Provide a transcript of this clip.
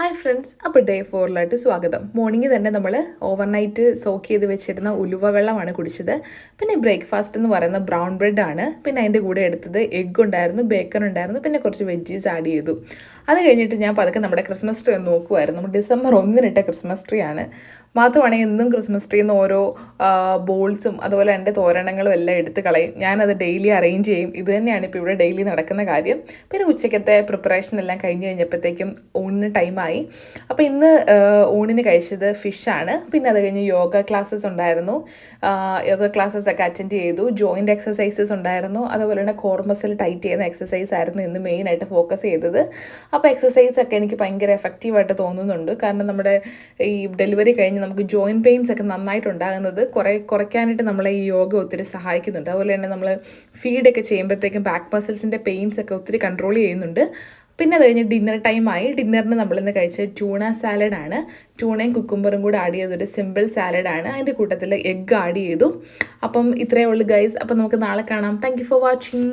Hi friends, അപ്പോൾ day 4 സ്വാഗതം. Morning തന്നെ നമ്മൾ ഓവർനൈറ്റ് സോക്ക് ചെയ്ത് വെച്ചിരുന്ന ഉലുവ വെള്ളമാണ് കുടിച്ചത്. പിന്നെ ബ്രേക്ക്ഫാസ്റ്റ് എന്ന് പറയുന്ന ബ്രൗൺ ബ്രെഡാണ്. പിന്നെ അതിൻ്റെ കൂടെ എടുത്തത് എഗ്ഗ് ഉണ്ടായിരുന്നു, ബേക്കൺ ഉണ്ടായിരുന്നു, പിന്നെ കുറച്ച് വെജീസ് ആഡ് ചെയ്തു. അത് കഴിഞ്ഞിട്ട് ഞാൻ പതുക്കെ നമ്മുടെ ക്രിസ്മസ് ട്രീ ഒന്ന് നോക്കുമായിരുന്നു. നമ്മൾ ഡിസംബർ 1 ക്രിസ്മസ് ട്രീ ആണ്. മാത്രമാണെങ്കിൽ എന്നും ക്രിസ്മസ് ട്രീയിൽ നിന്ന് ഓരോ ബോൾസും അതുപോലെ എൻ്റെ തോരണങ്ങളും എല്ലാം എടുത്ത് കളയും. ഞാനത് ഡെയിലി അറേഞ്ച് ചെയ്യും. ഇത് തന്നെയാണ് ഇപ്പോൾ ഇവിടെ ഡെയിലി നടക്കുന്ന കാര്യം. പിന്നെ ഉച്ചക്കത്തെ പ്രിപ്പറേഷൻ എല്ലാം കഴിഞ്ഞ് കഴിഞ്ഞപ്പോഴത്തേക്കും ഊണിന് ടൈമായി. അപ്പോൾ ഇന്ന് ഊണിന് കഴിച്ചത് ഫിഷാണ്. പിന്നെ അത് കഴിഞ്ഞ് യോഗ ക്ലാസ്സസ് ഉണ്ടായിരുന്നു. യോഗ ക്ലാസ്സസ് ഒക്കെ അറ്റൻഡ് ചെയ്തു. ജോയിൻ്റ് എക്സസൈസസ് ഉണ്ടായിരുന്നു. അതുപോലെ തന്നെ കോർ മസിൽ ടൈറ്റ് ചെയ്യുന്ന എക്സസൈസ് ആയിരുന്നു ഇന്ന് മെയിനായിട്ട് ഫോക്കസ് ചെയ്തത്. അപ്പോൾ എക്സസൈസ് ഒക്കെ എനിക്ക് ഭയങ്കര എഫക്റ്റീവായിട്ട് തോന്നുന്നുണ്ട്. കാരണം നമ്മുടെ ഈ ഡെലിവറി കഴിഞ്ഞ് നമുക്ക് ജോയിൻറ്റ് പെയിൻസ് ഒക്കെ നന്നായിട്ടുണ്ടാകുന്നത് കുറയ്ക്കാനായിട്ട് നമ്മളെ ഈ യോഗ ഒത്തിരി സഹായിക്കുന്നുണ്ട്. അതുപോലെ തന്നെ നമ്മൾ ഫീഡൊക്കെ ചെയ്യുമ്പോഴത്തേക്കും ബാക്ക് മസിൽസിൻ്റെ പെയിൻസ് ഒക്കെ ഒത്തിരി കൺട്രോൾ ചെയ്യുന്നുണ്ട്. പിന്നെ അത് കഴിഞ്ഞ് ഡിന്നർ ടൈമായി. ഡിന്നറിന് നമ്മളിന്ന് കഴിച്ചത് ട്യൂണ സാലഡാണ്. ട്യൂണയും കുക്കുംബറും കൂടെ ആഡ് ചെയ്തൊരു സിമ്പിൾ സാലഡാണ്. അതിൻ്റെ കൂട്ടത്തിൽ എഗ്ഗ് ആഡ് ചെയ്തു. അപ്പം ഇത്രയേ ഉള്ളൂ ഗൈസ്. അപ്പം നമുക്ക് നാളെ കാണാം. Thank you for watching.